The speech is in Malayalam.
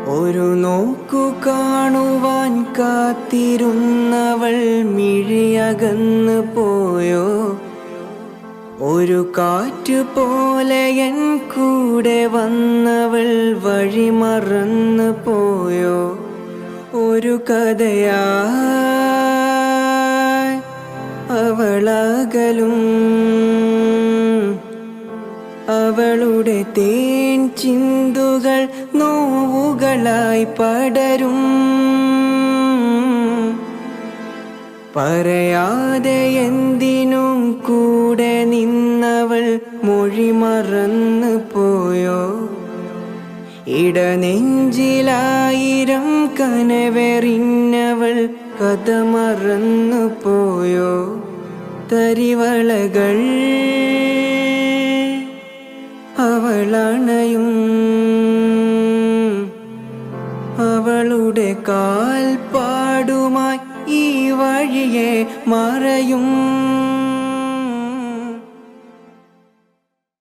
ഒരു നോക്കു കാണുവാൻ കാത്തിരുന്നവൾ മിഴിയകന്നു പോയോ? ഒരു കാറ്റു പോലെ എൻ കൂടെ വന്നവൾ വഴി മറന്നു പോയോ? ഒരു കഥയായി അവളകലും, അവളുടെ തേൻ ചിന്തുകൾ നോവുകളായി പടരും. പറയാതെ എന്തിനും കൂടെ നിന്നവൾ മൊഴി മറന്നു പോയോ? ഇടനെഞ്ചിലായിരം കനവെറിഞ്ഞവൾ കഥ മറന്നു പോയോ? തരിവളകൾ അവളണയും, അവളുടെ കാൽപ്പാടുമായി ഈ വഴിയെ മറയും.